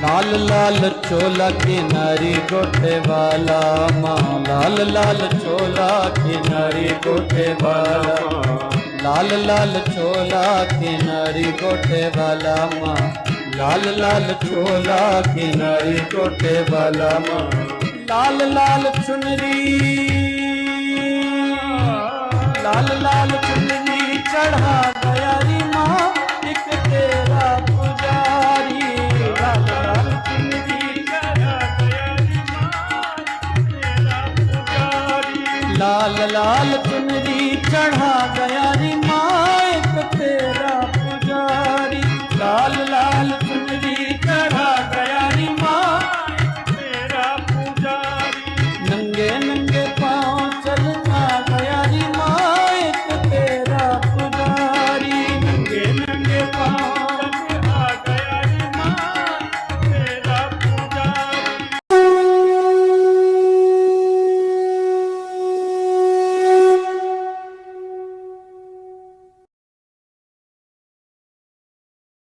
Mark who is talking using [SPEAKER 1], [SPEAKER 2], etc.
[SPEAKER 1] लाल लाल चोला किनारी गोटे वाला माँ, लाल लाल चोला किनारी गोटे वाला, लाल लाल चोला किनारी गोटे वाला माँ, लाल लाल चोला किनारी गोटे वाला माँ, लाल लाल चुनरी, लाल लाल चुनरी चढ़ा गया री माँ, एक तेरा पुजारी, लाल लाल चुनरी चढ़ा गया री माँ, एक तेरा पुजारी, लाल लाल चुनरी चढ़ा गया